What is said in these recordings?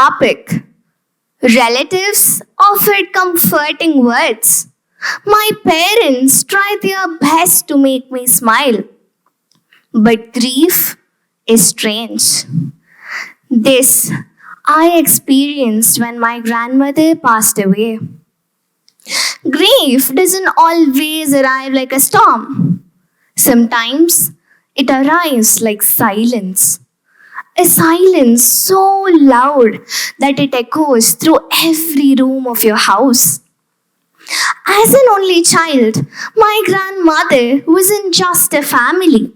topic. Relatives offered comforting words. My parents tried their best to make me smile. But grief is strange. This I experienced when my grandmother passed away. Grief doesn't always arrive like a storm. Sometimes it arrives like silence. A silence so loud that it echoes through every room of your house. As an only child, my grandmother wasn't just a family.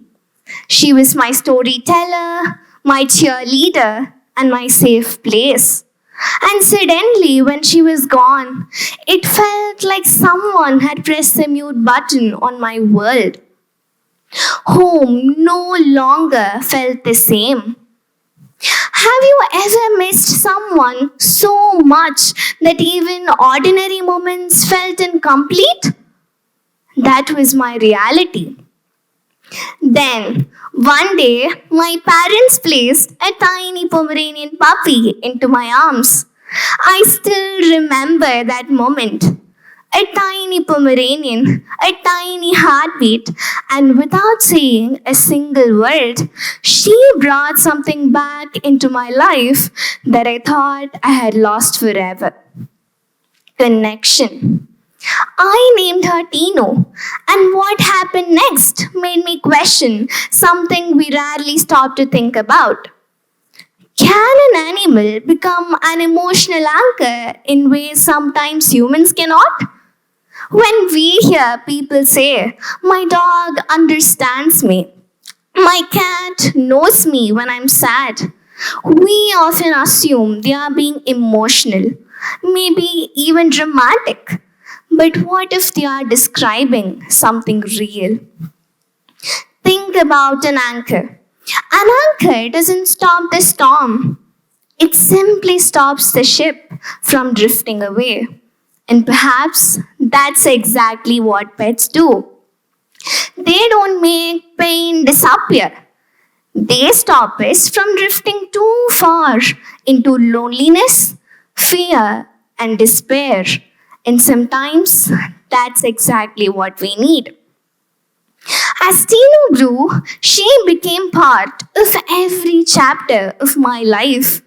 She was my storyteller, my cheerleader, and my safe place. And suddenly, when she was gone, it felt like someone had pressed the mute button on my world. Home no longer felt the same. Have you ever missed someone so much that even ordinary moments felt incomplete? That was my reality. Then, one day, my parents placed a tiny Pomeranian puppy into my arms. I still remember that moment. A tiny Pomeranian, a tiny heartbeat, and without saying a single word, she brought something back into my life that I thought I had lost forever. Connection. I named her Tino, and what happened next made me question something we rarely stop to think about. Can an animal become an emotional anchor in ways sometimes humans cannot? When we hear people say, "My dog understands me," "My cat knows me when I'm sad," we often assume they are being emotional, maybe even dramatic. But what if they are describing something real? Think about an anchor. An anchor doesn't stop the storm, it simply stops the ship from drifting away. And perhaps that's exactly what pets do. They don't make pain disappear. They stop us from drifting too far into loneliness, fear, and despair. And sometimes that's exactly what we need. As Tino grew, she became part of every chapter of my life.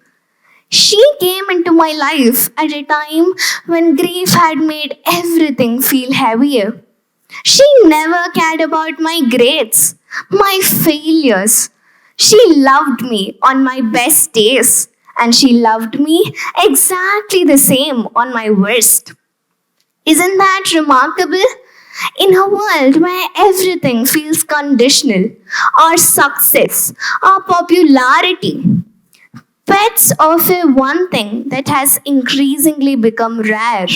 She came into my life at a time when grief had made everything feel heavier. She never cared about my grades, my failures. She loved me on my best days, and she loved me exactly the same on my worst. Isn't that remarkable? In a world where everything feels conditional, our success, our popularity, pets offer one thing that has increasingly become rare: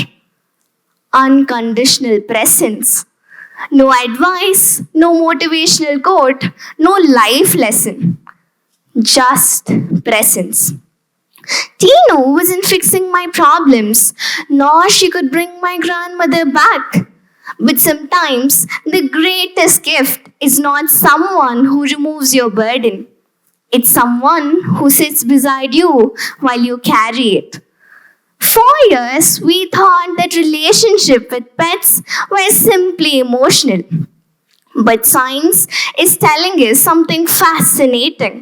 unconditional presence. No advice, no motivational quote, no life lesson, just presence. Tino wasn't fixing my problems, nor she could bring my grandmother back. But sometimes the greatest gift is not someone who removes your burden. It's someone who sits beside you while you carry it. For years, we thought that relationship with pets were simply emotional. But science is telling us something fascinating.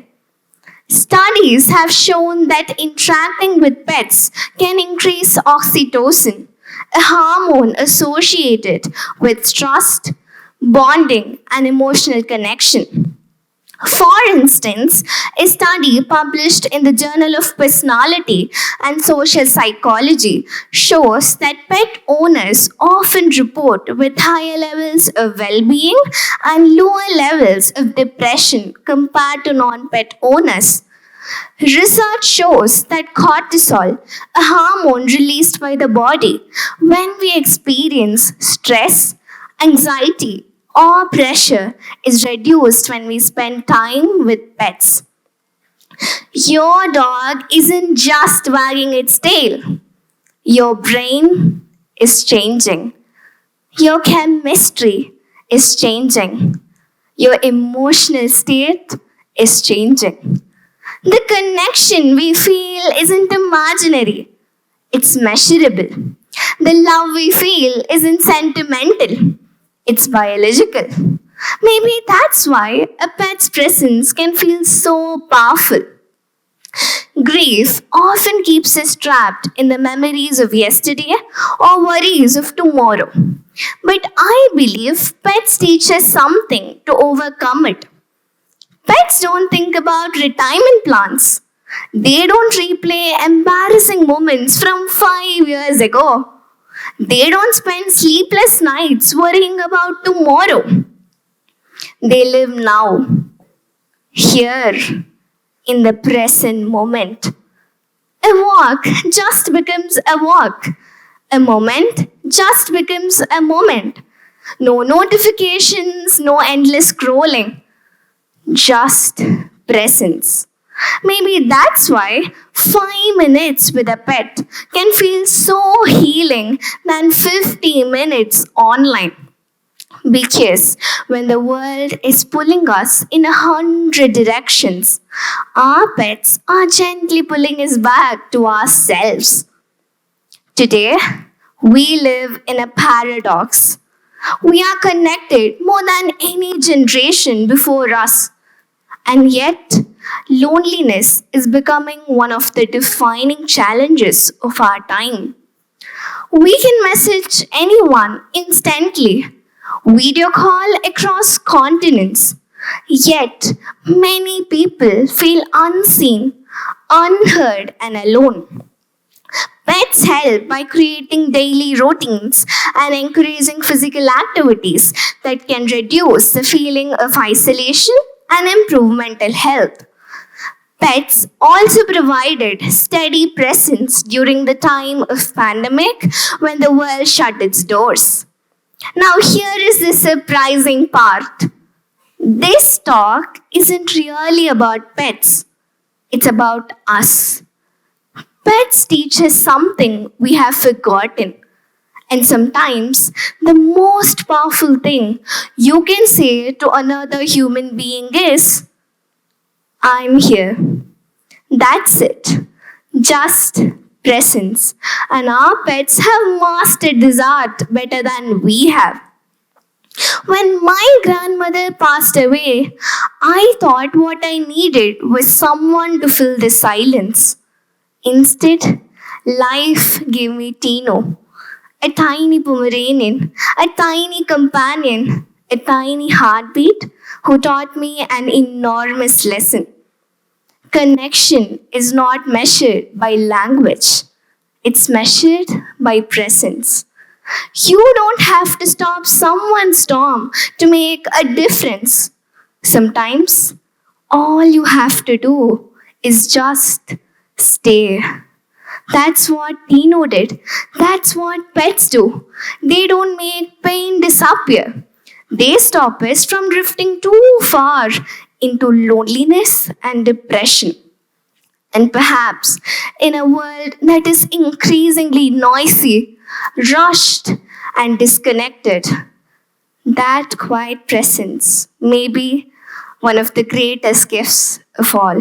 Studies have shown that interacting with pets can increase oxytocin, a hormone associated with trust, bonding, and emotional connection. For instance, a study published in the Journal of Personality and Social Psychology shows that pet owners often report with higher levels of well being and lower levels of depression compared to non pet owners. Research shows that cortisol, a hormone released by the body when we experience stress, anxiety, or pressure, is reduced when we spend time with pets. Your dog isn't just wagging its tail. Your brain is changing. Your chemistry is changing. Your emotional state is changing. The connection we feel isn't imaginary, it's measurable. The love we feel isn't sentimental, it's biological. Maybe that's why a pet's presence can feel so powerful. Grief often keeps us trapped in the memories of yesterday or worries of tomorrow. But I believe pets teach us something to overcome it. Pets don't think about retirement plans. They don't replay embarrassing moments from 5 years ago. They don't spend sleepless nights worrying about tomorrow. They live now, here, in the present moment. A walk just becomes a walk. A moment just becomes a moment. No notifications, no endless scrolling, just presence. Maybe that's why 5 minutes with a pet can feel so healing than 50 minutes online. Because when the world is pulling us in 100 directions, our pets are gently pulling us back to ourselves. Today, we live in a paradox. We are connected more than any generation before us, and yet loneliness is becoming one of the defining challenges of our time. We can message anyone instantly, video call across continents, yet many people feel unseen, unheard, and alone. Pets help by creating daily routines and encouraging physical activities that can reduce the feeling of isolation and improve mental health. Pets also provided steady presence during the time of pandemic when the world shut its doors. Now here is the surprising part. This talk isn't really about pets. It's about us. Pets teach us something we have forgotten. And sometimes the most powerful thing you can say to another human being is, I'm here. That's it. Just presence. And our pets have mastered this art better than we have. When my grandmother passed away, I thought what I needed was someone to fill the silence. Instead, life gave me Tino, a tiny Pomeranian, a tiny companion, a tiny heartbeat who taught me an enormous lesson. Connection is not measured by language, it's measured by presence. You don't have to stop someone's storm to make a difference. Sometimes, all you have to do is just stay. That's what Tino did. That's what pets do. They don't make pain disappear. They stop us from drifting too far into loneliness and depression. And perhaps in a world that is increasingly noisy, rushed, and disconnected, that quiet presence may be one of the greatest gifts of all.